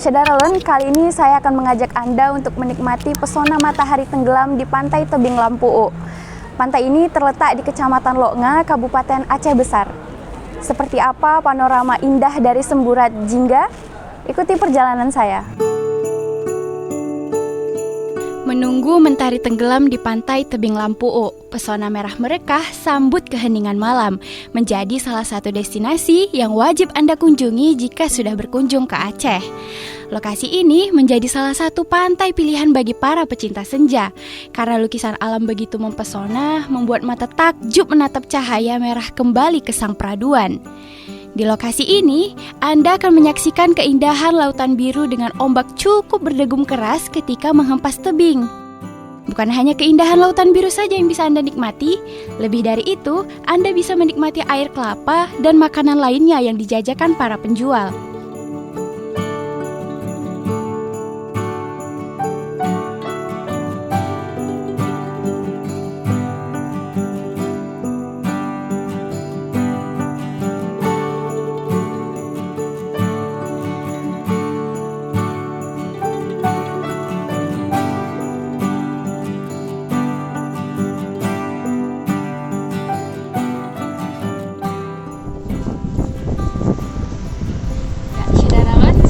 Syederalun, kali ini saya akan mengajak Anda untuk menikmati pesona matahari tenggelam di Pantai Tebing Lampu'u. Pantai ini terletak di Kecamatan Loknga, Kabupaten Aceh Besar. Seperti apa panorama indah dari Semburat Jingga? Ikuti perjalanan saya. Menunggu mentari tenggelam di Pantai Tebing Lampu'u, pesona merah merekah sambut keheningan malam menjadi salah satu destinasi yang wajib Anda kunjungi jika sudah berkunjung ke Aceh. Lokasi ini menjadi salah satu pantai pilihan bagi para pecinta senja karena lukisan alam begitu mempesona membuat mata takjub menatap cahaya merah kembali ke sang peraduan. Di lokasi ini, Anda akan menyaksikan keindahan lautan biru dengan ombak cukup berdegum keras ketika menghempas tebing. Bukan hanya keindahan lautan biru saja yang bisa Anda nikmati, lebih dari itu, Anda bisa menikmati air kelapa dan makanan lainnya yang dijajakan para penjual.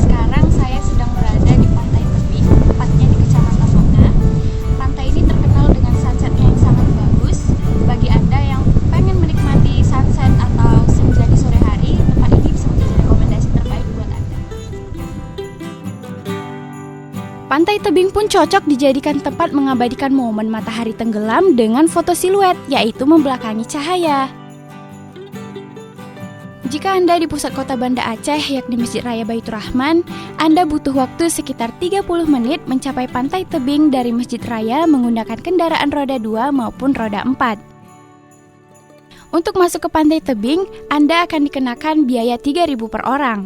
Sekarang saya sedang berada di Pantai Tebing, tepatnya di Kecamatan Loknga. Pantai ini terkenal dengan sunsetnya yang sangat bagus. Bagi Anda yang pengen menikmati sunset atau senja di sore hari, tempat ini bisa menjadi rekomendasi terbaik buat Anda. Pantai Tebing pun cocok dijadikan tempat mengabadikan momen matahari tenggelam dengan foto siluet, yaitu membelakangi cahaya. Jika Anda di pusat kota Banda Aceh, yakni Masjid Raya Baitur Rahman, Anda butuh waktu sekitar 30 menit mencapai Pantai Tebing dari Masjid Raya menggunakan kendaraan roda 2 maupun roda 4. Untuk masuk ke Pantai Tebing, Anda akan dikenakan biaya 3.000 per orang.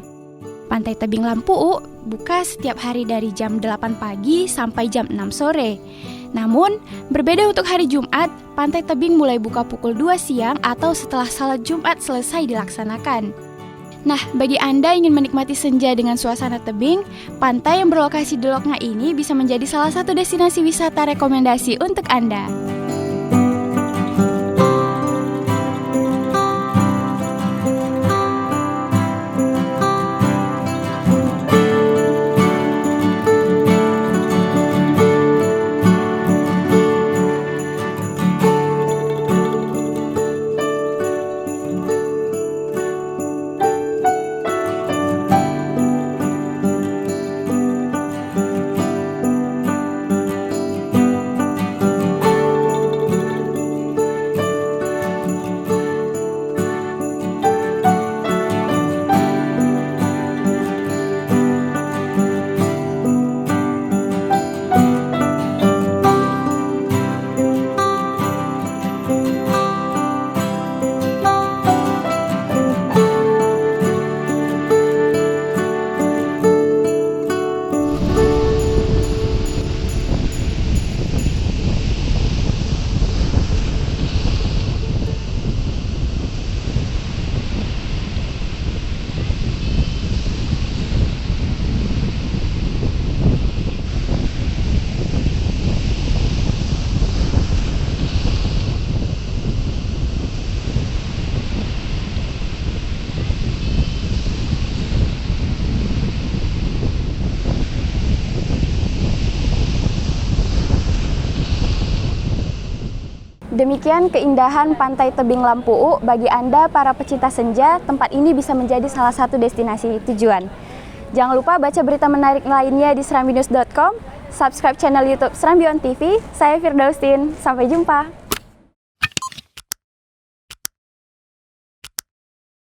Pantai Tebing Lampu'u buka setiap hari dari jam 8 pagi sampai jam 6 sore. Namun, berbeda untuk hari Jumat, Pantai Tebing mulai buka pukul 2 siang atau setelah salat Jumat selesai dilaksanakan. Nah, bagi Anda yang ingin menikmati senja dengan suasana tebing, pantai yang berlokasi di Loknga ini bisa menjadi salah satu destinasi wisata rekomendasi untuk Anda. Demikian keindahan Pantai Tebing Lampu'u. Bagi Anda para pecinta senja, tempat ini bisa menjadi salah satu destinasi tujuan. Jangan lupa baca berita menarik lainnya di serambinews.com, subscribe channel YouTube Serambi On TV. Saya Firdaustin, sampai jumpa.